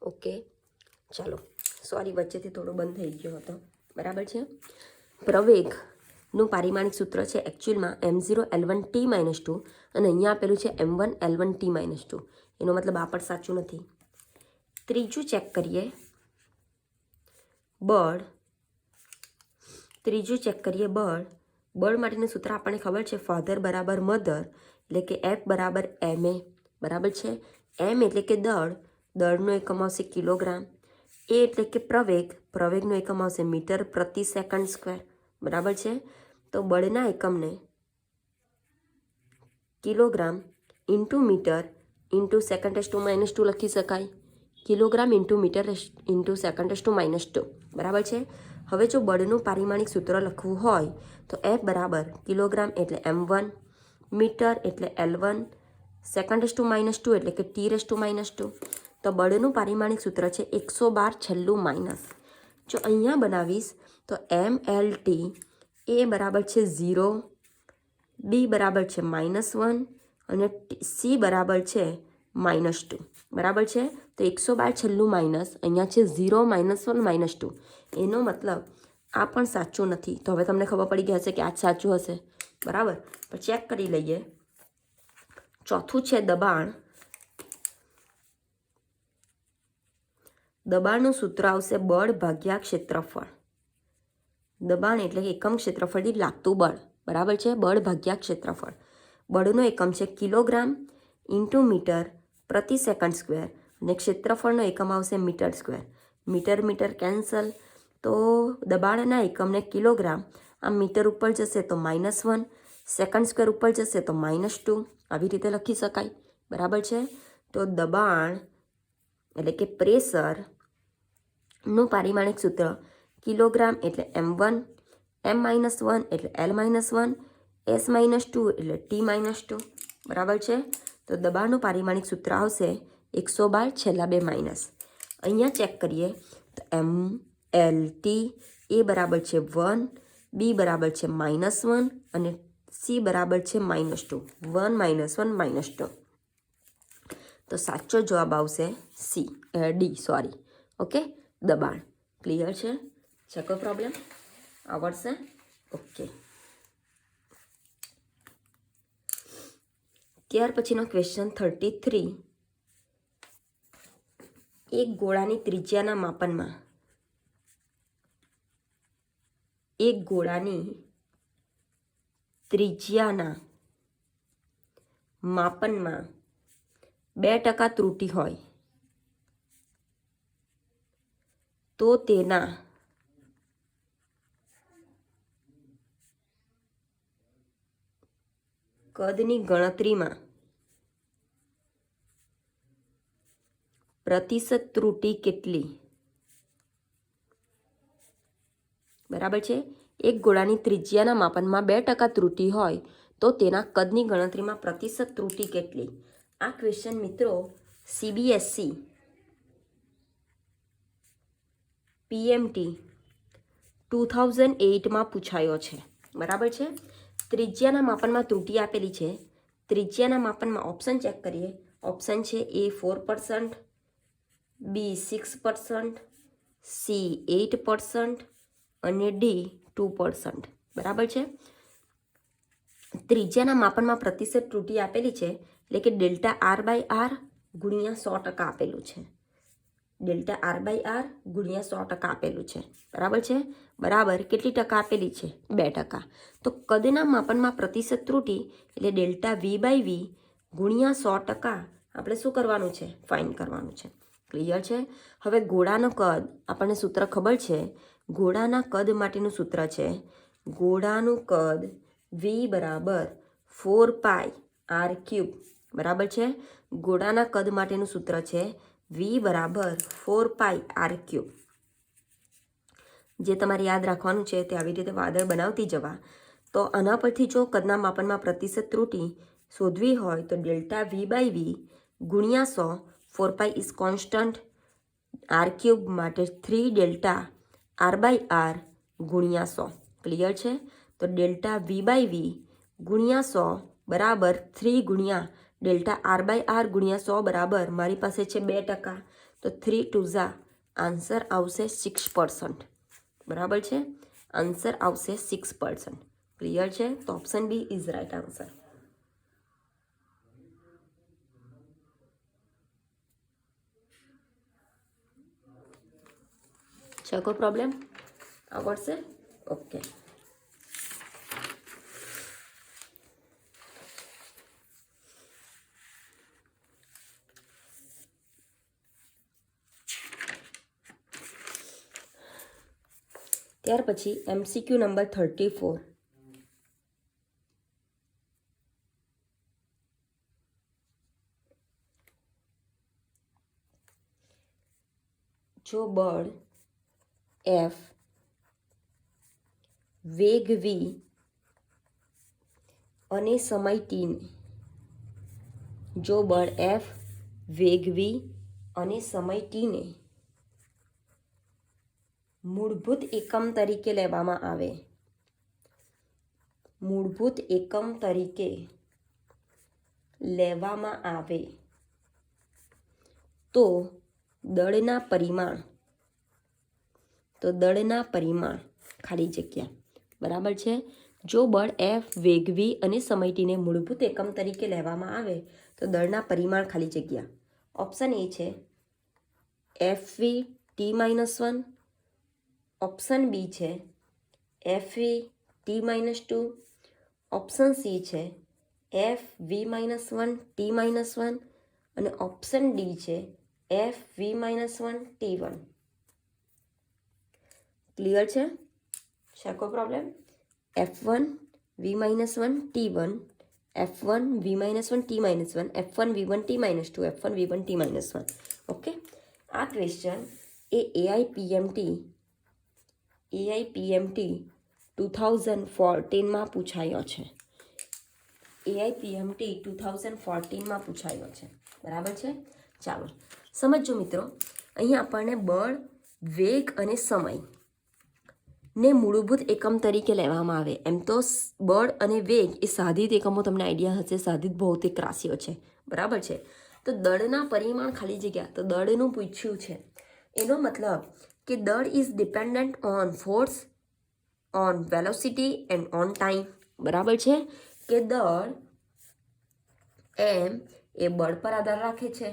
Okay, ચાલો sorry વચ્ચેથી થોડો બંધ થઈ ગયો હતો, બરાબર છે. પ્રવેગનું પારિમાણિક સૂત્ર છે એકચ્યુઅલમાં m0l1t-2 અને અહીંયા આપેલું છે m1l1t-2. એનો મતલબ આ પણ સાચું નથી. ત્રીજું ચેક કરીએ બળ. બળ માટેનું સૂત્ર આપણને ખબર છે ફાધર બરાબર મધર, એટલે કે F બરાબર ma, બરાબર છે. m એટલે કે દળનો એકમ આવશે કિલોગ્રામ. એ એટલે કે પ્રવેગનો એકમ આવશે મીટર પ્રતિ સેકન્ડ સ્ક્વેર, બરાબર છે. તો બળના એકમને કિલોગ્રામ ઇન્ટુ મીટર ઇન્ટુ સેકન્ડ-2 લખી શકાય. કિલોગ્રામ ઇન્ટુ મીટર ઇન્ટુ સેકન્ડ-2, બરાબર છે. હવે જો બળનું પારિમાણિક સૂત્ર લખવું હોય તો F બરાબર કિલોગ્રામ એટલે m1, મીટર એટલે L1, સેકન્ડ-2 એટલે કે T-2. તો બળનું પારિમાણિક સૂત્ર છે 112 છેલ્લું માઇનસ. જો અહીંયા બનાવીશ તો mLT એ બરાબર છે 0, B બરાબર છે -1 અને C બરાબર છે -2, બરાબર છે. તો 112 છેલ્લું માઇનસ, અહીંયા છે 0, -1, -2. એનો મતલબ આ પણ સાચું નથી. તો હવે તમને ખબર પડી ગઈ હશે કે આ જ સાચું હશે, બરાબર. પણ ચેક કરી લઈએ. ચોથું છે દબાણ. દબાણનું સૂત્ર આવશે બળ ભાગ્યા ક્ષેત્રફળ. દબાણ એટલે એકમ ક્ષેત્રફળથી લાગતું બળ, બરાબર છે. બળ ભાગ્યા ક્ષેત્રફળ. બળનો એકમ છે કિલોગ્રામ ઇન્ટુ મીટર પ્રતિ સેકન્ડ સ્ક્વેર અને ક્ષેત્રફળનો એકમ આવશે મીટર સ્ક્વેર. મીટર કેન્સલ, તો દબાણના એકમને કિલોગ્રામ, આ મીટર ઉપર જશે તો -1, સેકન્ડ સ્ક્વેર ઉપર જશે તો -2, આવી રીતે લખી શકાય, બરાબર છે. તો દબાણ એટલે કે પ્રેશરનું પારિમાણિક સૂત્ર કિલોગ્રામ એટલે m1, m-1 એટલે L-1, S-2 એટલે T-2, બરાબર છે. તો દબાણનું પારિમાણિક સૂત્ર આવશે 112 છેલ્લા 2 માઇનસ. અહીંયા ચેક કરીએ તો mLT એ બરાબર છે 1, B બરાબર છે -1 અને C બરાબર છે -2, 1 -1 -2. તો સાચો જવાબ આવશે D. ઓકે, દબાણ. ક્લિયર છે? કોઈ પ્રોબ્લેમ આવડશે? ઓકે. ત્યાર પછીનો ક્વેશ્ચન 33. એક ગોળાની ત્રિજ્યાના માપનમાં 2% ત્રુટિ હોય તો તેના કદની ગણતરીમાં પ્રતિશત ત્રુટિ કેટલી? બરાબર છે. એક ગોળાની ત્રિજ્યાના માપનમાં 2% ત્રુટિ હોય તો તેના કદની ગણતરીમાં પ્રતિશત ત્રુટિ કેટલી? આ ક્વેશ્ચન મિત્રો CBSE PMT 2008માં પૂછાયો છે, બરાબર છે. ત્રિજ્યાના માપનમાં ત્રુટિ આપેલી છે. ત્રિજ્યાના માપનમાં ઓપ્શન ચેક કરીએ. ઓપ્શન છે A 4%, B 6%, C 8% અને D 2%, બરાબર છે. ત્રિજ્યાના માપનમાં પ્રતિશત ત્રુટિ આપેલી છે એટલે કે ΔR/R ગુણ્યા 100% આપેલું છે. ΔR/R ગુણ્યા 100% આપેલું છે, બરાબર છે. બરાબર કેટલી ટકા આપેલી છે? 2%. તો કદના માપનમાં પ્રતિશત ત્રુટિ એટલે ΔV/V ગુણ્યા 100% આપણે શું કરવાનું છે? ફાઇન્ડ કરવાનું છે. ક્લિયર છે? હવે ગોળાનો કદ આપણને સૂત્ર ખબર છે. ગોળાના કદ માટેનું સૂત્ર છે ગોળાનું કદ V બરાબર 4πr³, બરાબર છે. ગોળાના કદ માટેનું સૂત્ર છે V બરાબર 4πr³. જે તમારે યાદ રાખવાનું છે તે આવી રીતે વાદળ બનાવતી જવા. તો આના પરથી જો કદના માપનમાં પ્રતિશત ત્રુટિ શોધવી હોય તો ΔV/V ગુણ્યા 100, 4π ઇઝ કોન્સ્ટન્ટ, r³ માટે 3 ΔR/R ગુણ્યા 100. ક્લિયર છે? તો ΔV/V ગુણ્યા 100 બરાબર 3 ગુણ્યા ΔR/R ગુણ્યા 100 બરાબર મારી પાસે છે 2%. તો 3 2 ઝા આન્સર આવશે 6%. બરાબર છે, આન્સર આવશે 6%. ક્લિયર છે? તો option B is right answer. છે કોઈ પ્રોબ્લેમ? આવડશે? ઓકે. ત્યાર પછી MCQ નંબર 34. જો બળ F વેગ v અને સમય t ને, જો બળ F વેગ v અને સમય t ને મૂળભૂત એકમ તરીકે લેવામાં આવે, મૂળભૂત એકમ તરીકે લેવામાં આવે તો દળના પરિમાણ, ખાલી જગ્યા. બરાબર છે, જો બળ F વેગ v અને સમય t ને મૂળભૂત એકમ તરીકે લેવામાં આવે તો દળના પરિમાણ ખાલી જગ્યા. ઓપ્શન એ છે FV T-1, ઓપ્શન બી છે FV T-2, ઓપ્શન સી છે FV-1 T-1 અને ઓપ્શન ડી છે FV-1 T1. ક્લિયર છે? કોઈ problem? F1 V-1 T1, F1 V-1 T-1, F1 V1 T-2, F1 V1 T-1. Okay, આ question એ AIPMT 2014માં પૂછાયો છે. AIPMT 2014માં પૂછાયો છે. બરાબર છે? ચાલો સમજો મિત્રો, અહીંયા આપણને બળ, વેગ અને સમય ને મૂળભૂત એકમ તરીકે લેવામાં આવે. એમ તો બળ અને વેગ એ સાધિત એકમો, તમને આઈડિયા હશે, સાધિત ભૌતિક રાશિઓ છે. બરાબર છે? તો દળના પરિમાણ ખાલી જગ્યા, તો દળનું પૂછ્યું છે. એનો મતલબ કે દળ is dependent on force, on velocity and on time. બરાબર છે? કે દળ એમ એ બળ પર આધાર રાખે છે,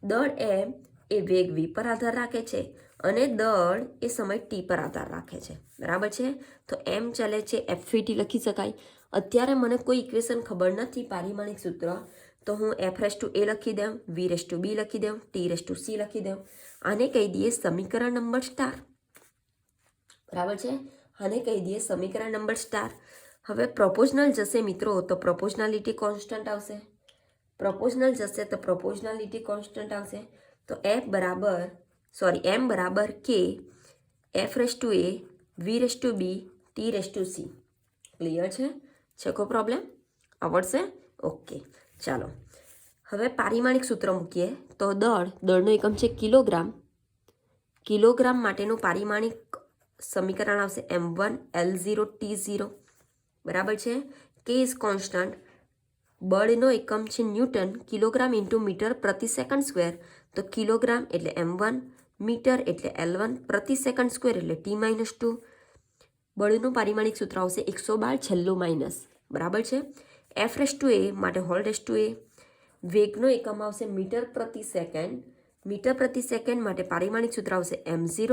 દળ એમ એ વેગ v પર આધાર રાખે છે અને દળ એ સમય t પર આધાર રાખે છે. બરાબર છે? તો એમ ચાલે છે FVT લખી શકાય. અત્યારે મને કોઈ ઇક્વેશન ખબર નથી પારિમાણિક સૂત્ર, તો હું F' a લખી દઉં, V' b લખી દઉં, T' c લખી દઉં. આને કહી દઈએ સમીકરણ નંબર સ્ટાર. બરાબર છે? આને કહી દઈએ સમીકરણ નંબર સ્ટાર. હવે પ્રોપોઝનલ જશે મિત્રો તો પ્રોપોઝનાલિટી કોન્સ્ટન્ટ આવશે, પ્રોપોઝનલ જશે તો પ્રોપોઝનાલિટી કોન્સ્ટન્ટ આવશે. તો m બરાબર k F' a V' b T' c. Clear છે? કોઈ પ્રોબ્લેમ? આવડશે? ઓકે, ચાલો હવે પારિમાણિક સૂત્ર મૂકીએ. તો દળનો એકમ છે કિલોગ્રામ. કિલોગ્રામ માટેનું પારિમાણિક સમીકરણ આવશે m1 L0 T0. બરાબર છે? k ઇઝ કોન્સ્ટન્ટ, બળનો એકમ છે ન્યૂટન, કિલોગ્રામ ઇન્ટુ મીટર પ્રતિ સેકન્ડ સ્ક્વેર. તો કિલોગ્રામ એટલે m1, મીટર એટલે L1, પ્રતિ સેકન્ડ સ્ક્વેર એટલે T-2. બળનું પારિમાણિક સૂત્ર આવશે 112 છેલ્લું માઇનસ. બરાબર છે? F' a માટે હોલ રેસ્ટ a. વેગનો એકમ આવશે મીટર પ્રતિ સેકન્ડ. મીટર પ્રતિ સેકન્ડ માટે પારિમાણિક સૂત્ર આવશે m0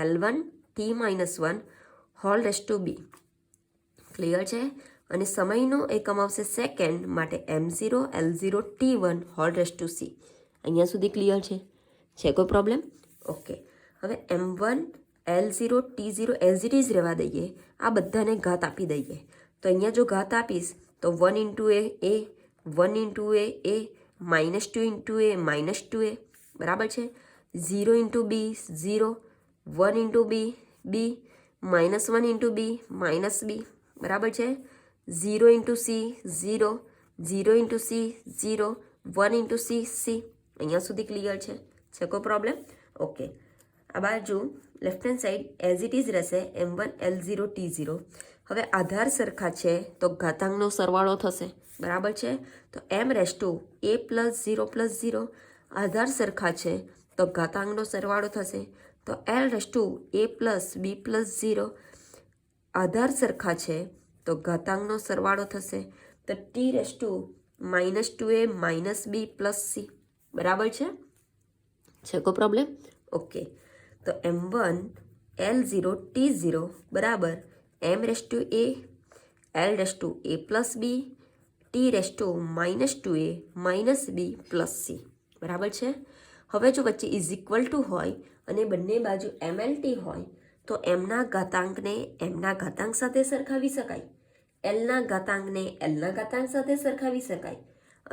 L1 T-1 hall rest b. Clear છે? અને સમયનો એકમ આવશે સેકન્ડ, માટે m0 L0 T1 hall rest c. અહીંયા સુધી ક્લિયર છે? કોઈ પ્રોબ્લેમ? ઓકે, હવે m1 L0 T0 as it is રહેવા દઈએ, આ બધાને ઘાત આપી દઈએ. તો અહીંયા જો ઘાત આપીશ તો 1 into a, 1 into a, -2 into a, -2a. બરાબર છે? 0 into b 0, 1 into b b, -1 into b -b. બરાબર છે? 0 into c 0, 0 into c 0, 1 into c c. અહીંયા સુધી ક્લિયર છે? કોઈ પ્રોબ્લેમ? ઓકે, આ બાજુ left hand side as it is રહેશે m1 L0 T0. હવે આધાર સરખા છે તો ઘાતાંકનો સરવાળો થશે. બરાબર છે? તો m રેસ્ટ ટુ a + 0 + 0 આધાર સરખા છે તો ઘાતાંકનો સરવાળો થશે. તો L raised to a plus b plus 0 આધાર સરખા છે તો ઘાતાંકનો સરવાળો થશે. તો T raised to -2a minus b plus c. બરાબર છે કોઈ પ્રોબ્લેમ? ઓકે. તો m1 L0 T0 બરાબર m raised to a L raised to a plus b T raised to -2a minus b plus c. બરાબર છે. હવે જો વચ્ચે ઇઝ ઇક્વલ ટુ હોય અને બંને બાજુ MLT હોય તો એમના ઘાતાંકને એમના ઘાતાંક સાથે સરખાવી શકાય, એલના ઘાતાંકને એલના ઘાતાંક સાથે સરખાવી શકાય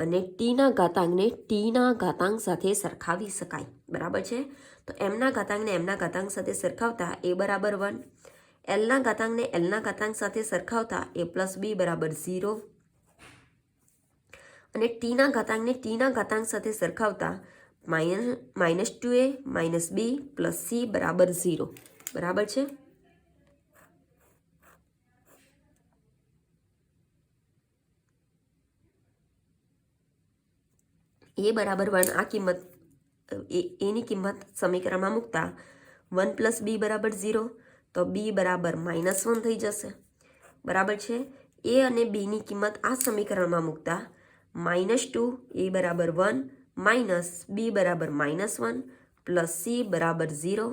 અને ટીના ઘાતાંકને ટીના ઘાતાંક સાથે સરખાવી શકાય. બરાબર છે. તો એમના ઘાતાંકને એમના ઘાતાંક સાથે સરખાવતા એ બરાબર 1, એલના ઘાતાંકને એલના ઘાતાંક સાથે સરખાવતા એ પ્લસ બી બરાબર 0 અને ટીના ઘાતાંકને ટીના ઘાતાંક સાથે સરખાવતા -2a minus b plus c બરાબર 0. બરાબર છે. એ બરાબર 1 આ કિંમત એની કિંમત સમીકરણમાં મૂકતા 1 પ્લસ બી બરાબર 0 તો બી બરાબર -1 થઈ જશે. બરાબર છે. એ અને બીની કિંમત આ સમીકરણમાં મૂકતા -2 એ બરાબર 1 માઇનસ બી બરાબર -1 પ્લસ સી બરાબર 0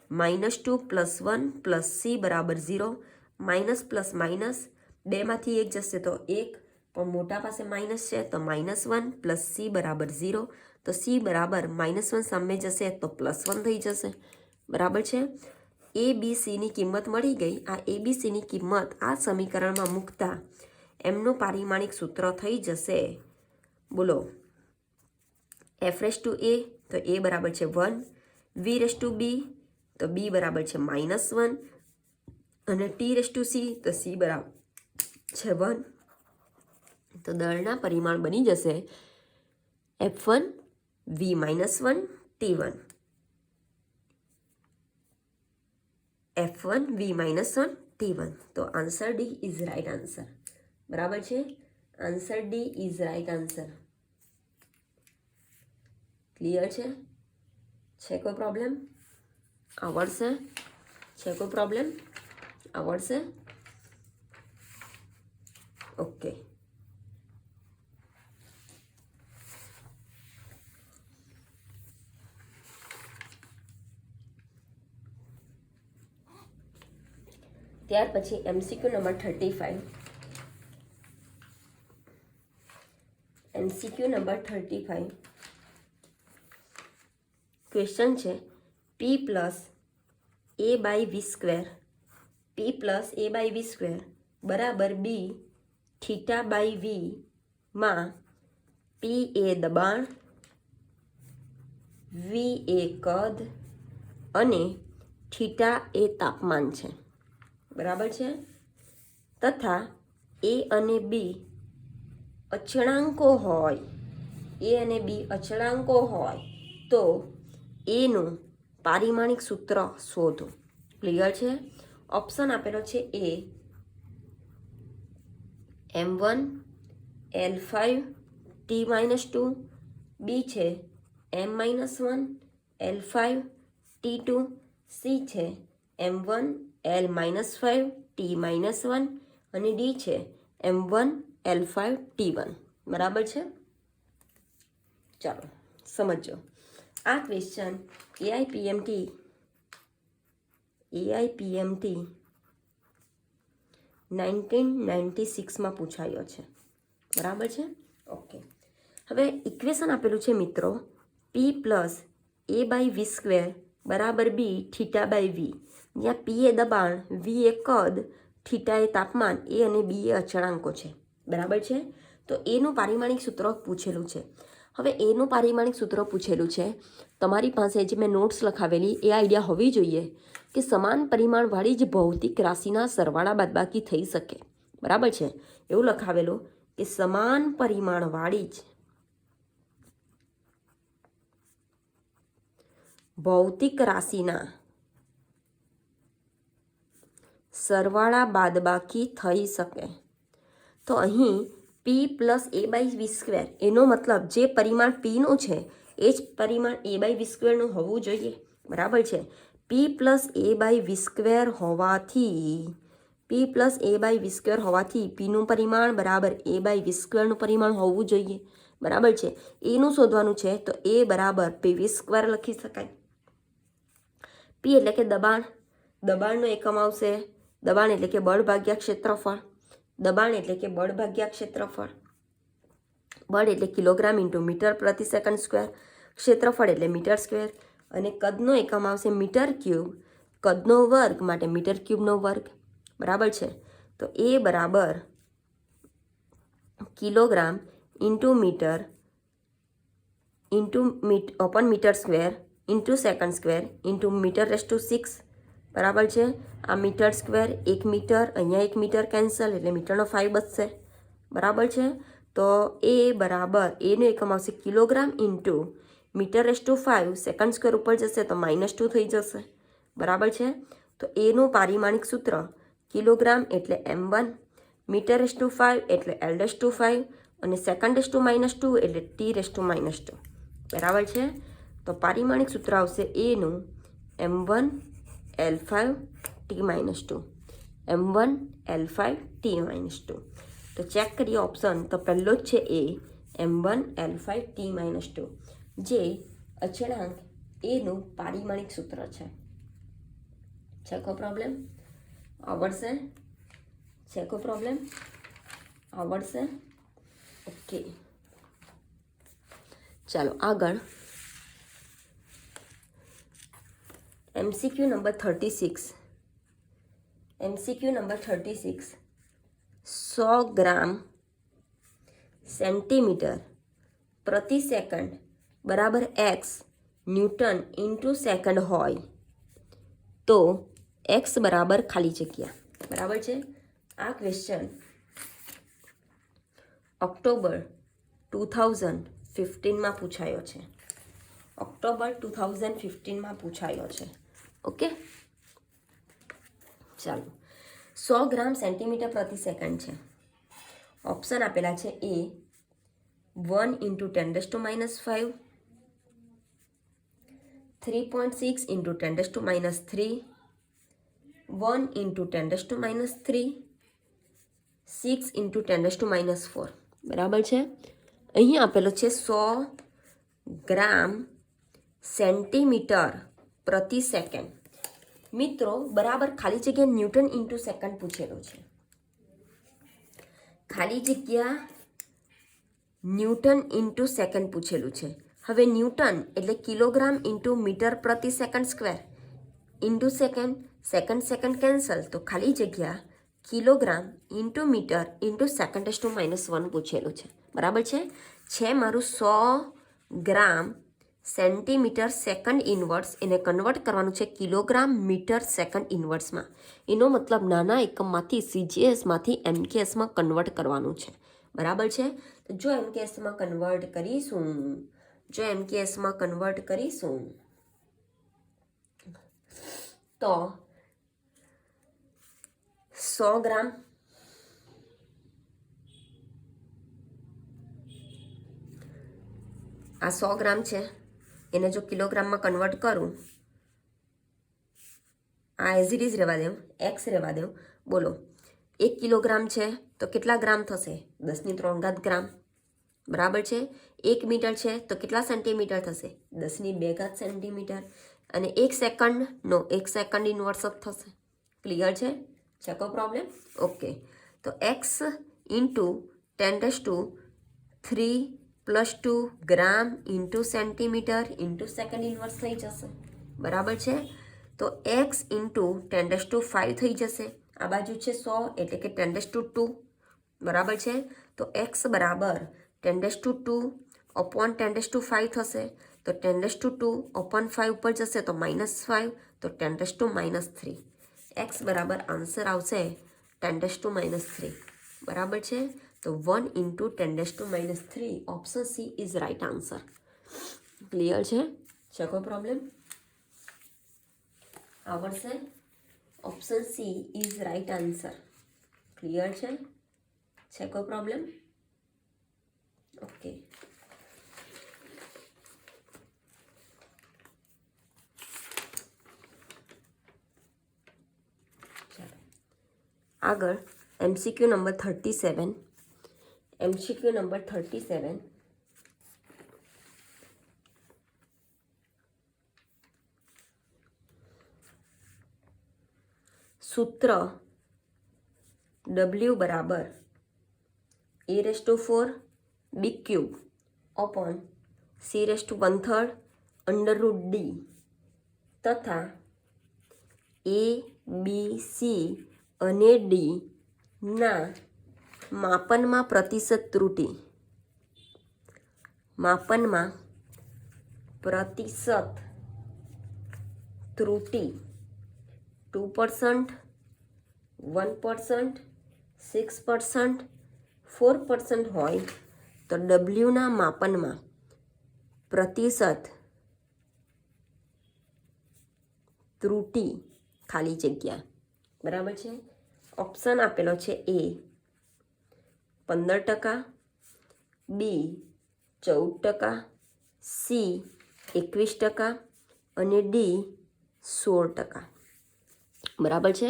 -2 પ્લસ 1 પ્લસ સી બરાબર 0 માઇનસ પ્લસ માઇનસ બેમાંથી એક જશે તો 1 પણ મોટા પાસે માઇનસ છે તો -1 પ્લસ સી બરાબર 0 તો સી બરાબર -1 સામે જશે તો +1 થઈ જશે. બરાબર છે. એ બી સીની કિંમત મળી ગઈ. આ એ બી સીની કિંમત આ સમીકરણમાં મૂકતા એમનું પારિમાણિક સૂત્ર થઈ જશે. બોલો એફ રેસ ટુ એ તો એ બરાબર છે 1, વી રેસ ટુ બી તો બી બરાબર છે -1 અને ટી રેસ ટુ સી તો સી બરાબર છે 1. તો દળના પરિમાણ બની જશે F1 V-1 T1, F1 V-1 T1. તો answer D is right answer. બરાબર છે. Answer D is right answer. Clear છે કોઈ પ્રોબ્લેમ? આવડશે? છે કોઈ પ્રોબ્લેમ? આવડશે? ઓકે. ત્યાર પછી MCQ number 35. MCQ number 35 question છે P plus A by V square P plus A by V square બરાબર બી થીટા બાય વી માં P એ દબાણ, V એ કદ અને થીટા એ તાપમાન છે. બરાબર છે. તથા એ અને બી અચળાંકો હોય, એ અને બી અચળાંકો હોય તો એનું પારિમાણિક સૂત્ર શોધો. ક્લિયર છે. ઓપ્શન આપેલો છે એ M1 L5 T-2, બી છે M-1 L5 T2, સી છે M1 L-5 T-1 અને ડી છે M1 L5 T1. બરાબર છે. ચાલો સમજો. આ ક્વેશ્ચન AIPMT 1996માં પૂછાયો છે. બરાબર છે. ઓકે. હવે ઇક્વેશન આપેલું છે મિત્રો P plus A by V square બરાબર બી થીટા બાય વી, જ્યાં P એ દબાણ, V એ કદ, થીટા એ તાપમાન, એ અને બી એ અચળાંકો છે. બરાબર છે. તો એનું પારિમાણિક સૂત્ર પૂછેલું છે. હવે એનું પારિમાણિક સૂત્ર પૂછેલું છે. તમારી પાસે જે મેં નોટ્સ લખાવેલી એ આઈડિયા હોવી જોઈએ કે સમાન પરિમાણવાળી જ ભૌતિક રાશિના સરવાળા બાદબાકી થઈ શકે. બરાબર છે. એવું લખાવેલું કે સમાન પરિમાણવાળી જ ભૌતિક રાશિના સરવાળા બાદબાકી થઈ શકે. તો અહીં P plus A by V square એનો મતલબ જે પરિમાણ Pનું છે એ જ પરિમાણ a બાય વી સ્ક્વેરનું હોવું જોઈએ, બરાબર છે. p plus a by v square હોવાથી પીનું પરિમાણ બરાબર a બાય વી સ્ક્વેરનું પરિમાણ હોવું જોઈએ, બરાબર છે. એનું શોધવાનું છે તો a બરાબર p વી સ્ક્વેર લખી શકાય. p એટલે કે દબાણ, દબાણનો એકમ આવશે, દબાણ એટલે કે બળ ભાગ્યા ક્ષેત્રફળ, દબાણ એટલે કે બળ ભાગ્યા ક્ષેત્રફળ, બળ એટલે કિલોગ્રામ ઇન્ટુ મીટર પ્રતિ સેકન્ડ સ્ક્વેર, ક્ષેત્રફળ એટલે મીટર સ્ક્વેર, અને કદનો એકમ આવશે મીટર ક્યુબ, કદનો વર્ગ માટે મીટર ક્યુબનો વર્ગ, બરાબર છે. તો એ બરાબર kilogram into metre upon metre square into second square into metre raised to 6, બરાબર છે. આ મીટર સ્ક્વેર 1 મીટર, અહીંયા 1 મીટર કેન્સલ એટલે મીટરનો 5 બચશે, બરાબર છે. તો એ બરાબર એનું એકમ આવશે kilogram into metre raised two 5, second square ઉપર જશે તો -2 થઈ જશે, બરાબર છે. તો એનું પારિમાણિક સૂત્ર કિલોગ્રામ એટલે m1, મીટર રેસ ટુ 5 એટલે l રેસ ટુ 5, અને સેકન્ડ રેસ ટુ -2 એટલે t રેસ ટુ -2, બરાબર છે. તો પારિમાણિક સૂત્ર આવશે એનું m1 l5 t -2, m1 l5 t -2. તો ચેક કરીએ ઓપ્શન, તો પહેલો જ છે એ m1 l5 t -2, જે અચળાંક એનું પારિમાણિક સૂત્ર છે. છે કોઈ પ્રોબ્લેમ? આવડશે? છે કોઈ પ્રોબ્લેમ? આવડશે? ઓકે, ચાલો આગળ. MCQ number 36, MCQ number 36, 100 gram centimetre પ્રતિ સેકન્ડ બરાબર x ન્યૂટન ઇન્ટુ સેકન્ડ હોય તો x બરાબર ખાલી જગ્યા, બરાબર છે. આ ક્વેશ્ચન ઓક્ટોબર 2015માં પૂછાયો છે, ઓક્ટોબર 2015માં પૂછાયો છે. ઓકે, ચાલો. 100 ગ્રામ સેન્ટીમીટર પ્રતિ સેકન્ડ છે. ઓપ્શન આપેલા છે એ 1 ઇન્ટુ 10⁻⁵, 3.6 ઇન્ટુ 10⁻3, 1 ઇન્ટુ 10⁻3, 6 ઇન્ટુ 10⁻4, બરાબર છે. અહીં આપેલો છે 100 ગ્રામ સેન્ટીમીટર પ્રતિ સેકન્ડ. મિત્રો બરાબર ખાલી જગ્યા ન્યૂટન ઇન્ટુ સેકન્ડ પૂછેલું છે, ખાલી જગ્યા ન્યૂટન ઇન્ટુ સેકન્ડ પૂછેલું છે. હવે ન્યૂટન એટલે કિલોગ્રામ ઇન્ટુ મીટર પ્રતિ second square into second, second cancel તો ખાલી જગ્યા kilogram into metre into second raised to -1 પૂછેલું છે, બરાબર છે. મારું 100 ગ્રામ સેન્ટીમીટર સેકન્ડ ઇન્વર્સ, એને કન્વર્ટ કરવાનું છે કિલોગ્રામ મીટર સેકન્ડ ઇન્વર્સમાં. એનો મતલબ નાના એકમમાંથી CGSમાંથી MKSમાં કન્વર્ટ કરવાનું છે, બરાબર છે. તો જો MKSમાં કન્વર્ટ કરીશું, તો 100 ગ્રામ આ 100 ગ્રામ છે, એને જો કિલોગ્રામમાં કન્વર્ટ કરું, આ એઝ ઇટ ઇઝ રહેવા દઉં, એક્સ રહેવા દઉં. બોલો 1 કિલોગ્રામ છે તો કેટલા ગ્રામ થશે? 10⁻³ ગ્રામ, બરાબર છે. 1 મીટર છે તો કેટલા સેન્ટીમીટર થશે? 10⁻² સેન્ટીમીટર. અને 1 સેકન્ડનો 1 સેકન્ડ ઇન્વર્સ જ થશે. ક્લિયર છે? કોઈ પ્રોબ્લેમ? ઓકે. તો x into 10⁻³ + 2 gram into centimetre into second inverse થઈ જશે, બરાબર છે. તો એક્સ ઇન્ટુ 10⁵ થઈ જશે. આ બાજુ છે 100 એટલે કે 10⁻², બરાબર છે. તો એક્સ બરાબર 10⁻² અપોન 10⁵ થશે. તો 10⁻² અપોન 5 ઉપર જશે તો -5, તો 10⁻³ એક્સ બરાબર આન્સર આવશે 10⁻³ બરાબર છે. તો 1 into 10⁻³ option C is right answer. Clear છે? કોઈ પ્રોબ્લેમ? આવડશે? Option C is right answer. Clear છે? કોઈ પ્રોબ્લેમ? ઓકે, આગળ MCQ નંબર 37. MCQ number 37. સૂત્ર W બરાબર a⁴ big cube upon c⁻⁴ √d તથા A, B, C અને D ના માપનમાં પ્રતિશત ત્રુટિ, માપનમાં પ્રતિશત ત્રુટિ 2%, 1%, 6%, 4% હોય તો ડબલ્યુના માપનમાં પ્રતિશત ત્રુટિ ખાલી જગ્યા, બરાબર છે. ઓપ્શન આપેલો છે A 15%, B 14%, C 21% અને D 16%. બરાબર છે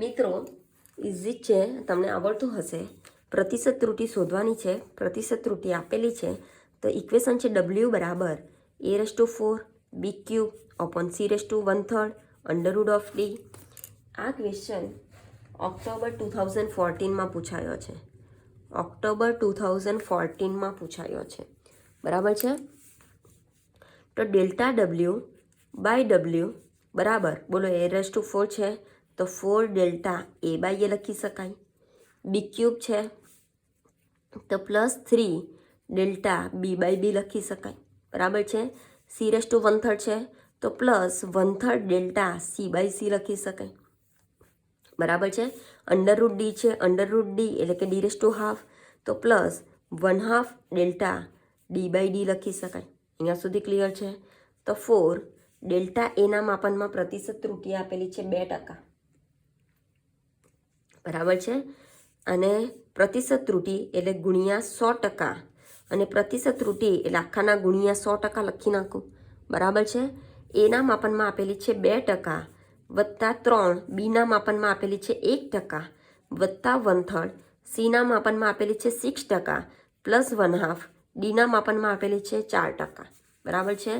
મિત્રો, ઇઝી છે, તમને આવડતું હશે. પ્રતિશત ત્રુટિ શોધવાની છે. પ્રતિશત ત્રુટિ આપેલી છે તો ઇક્વેશન છે W બરાબર a⁴ big cube upon c⁻⁴ √d. આ ક્વેશ્ચન ઓક્ટોબર 2014માં પૂછાયો છે. ઓક્ટોબર 2014માં પૂછાયો છે, બરાબર છે. તો ડેલ્ટા W બાય W બરાબર, બોલો a⁴ છે તો 4 ડેલ્ટા a/a લખી શકાય. બી ક્યુબ છે તો +3 ડેલ્ટા b/b લખી શકાય, બરાબર છે. c⁻⁴ છે તો +1/3 ડેલ્ટા c/c લખી શકાય, બરાબર છે. √d છે, √d એટલે કે d⁻½ તો +1/2 ડેલ્ટા d/d લખી શકાય. અહીંયા સુધી ક્લિયર છે. તો 4 ડેલ્ટા એના માપનમાં પ્રતિશત ત્રુટિ આપેલી છે 2%, બરાબર છે. અને પ્રતિશત ત્રુટિ એટલે ગુણ્યા 100%, અને પ્રતિશત ત્રુટિ એટલે આખાના ગુણ્યા 100% લખી નાખો, બરાબર છે. એના માપનમાં આપેલી છે 2% વત્તા 3, બીના માપનમાં આપેલી છે 1% વત્તા 1/3, સીના માપનમાં આપેલી છે 6% +1/2, ડીના માપનમાં આપેલી છે 4%, બરાબર છે.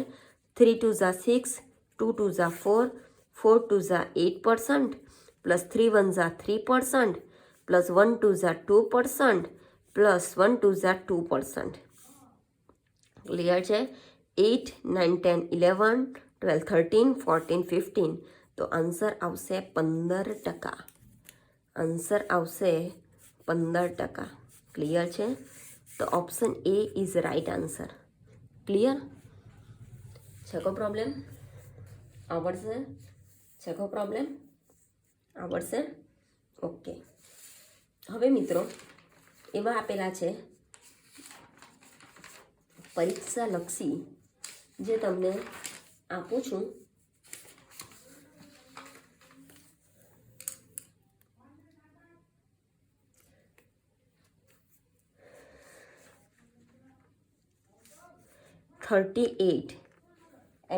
3 2 = 6, 2 2 = 4, 4 2 = 8%, +3 1 = 3%, +1 2 = 2%, +1 2 = 2%. ક્લિયર છે. 8 9 10 11 12 13 14 15. તો આન્સર આવશે 15%. આન્સર આવશે 15%. ક્લિયર છે. તો option A is right answer. Clear છે? કો પ્રોબ્લેમ આવડશે? છે કો પ્રોબ્લેમ આવડશે? ઓકે. હવે મિત્રો એવા આપેલા છે પરીક્ષા લક્ષી, જે તમને આપું છું.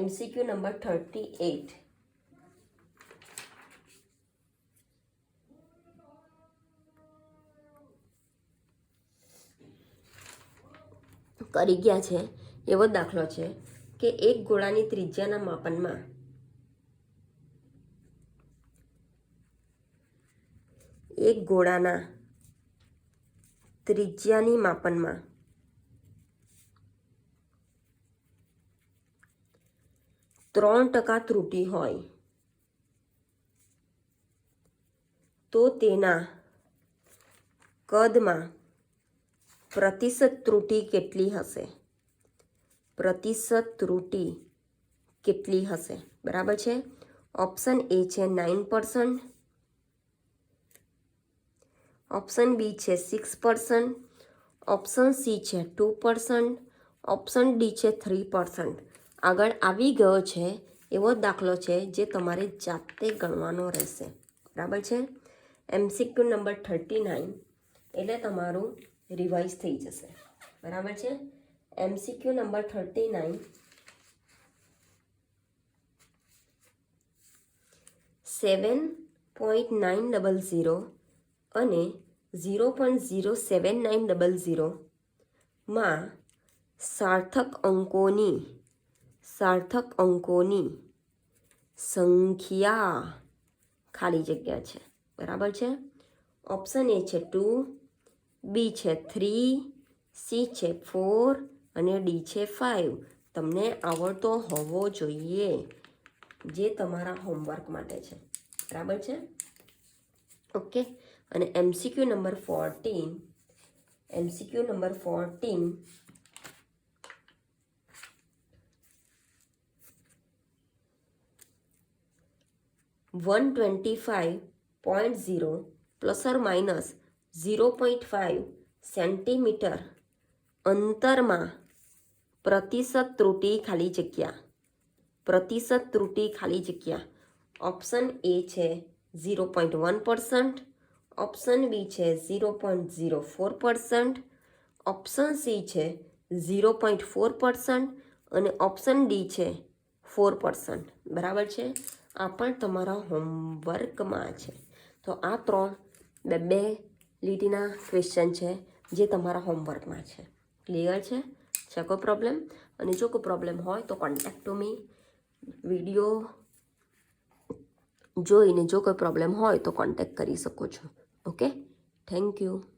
MCQ number 38. કરી ગયા છે. એવો દાખલો છે કે એક ગોળાની ત્રિજ્યાના માપનમાં એક ગોળાના ત્રિજ્યાની માપનમાં 3% ત્રુટિ હોય તો તેના કદમાં પ્રતિશત ત્રુટિ કેટલી હશે? પ્રતિશત ત્રુટિ કેટલી હશે? બરાબર છે. ઓપ્શન A છે 9%, ઓપ્શન B છે 6%, ઓપ્શન C છે 2%, ઓપ્શન D છે 3%. આગળ આવી ગયો છે એવો દાખલો છે જે તમારે જાતે ગણવાનો રહેશે, બરાબર છે. MCQ નંબર 39 એટલે તમારું રિવાઇઝ થઈ જશે, બરાબર છે. MCQ number 39. 7 0.900 અને 0.07900 સાર્થક અંકોની સંખ્યા ખાલી જગ્યા છે. બરાબર છે. ઓપ્શન એ છે 2, બી છે 3, સી છે 4 અને ડી છે 5. તમને આવડતો હોવો જોઈએ, જે તમારા હોમવર્ક માટે છે. બરાબર છે. ઓકે. અને એમસીક્યુ નંબર 14 125.0 ± 0.5 સેન્ટીમીટર અંતરમાં પ્રતિશત ત્રુટિ ખાલી જગ્યા. ઓપ્શન એ છે 0.1%, ઓપ્શન બી છે 0.04%, ઓપ્શન સી છે 0.4% અને ઓપ્શન ડી છે 4%. બરાબર છે. આ પણ તમારા હોમવર્કમાં છે. તો આ 3 લીટીના ક્વેશ્ચન છે જે તમારા હોમવર્કમાં છે. ક્લિયર છે કોઈ પ્રોબ્લેમ? અને જો કોઈ પ્રોબ્લેમ હોય તો કોન્ટેક્ટ ટુ મી. વિડીયો જોઈને જો કોઈ પ્રોબ્લેમ હોય તો કોન્ટેક્ટ કરી શકો છો. Okay, thank you.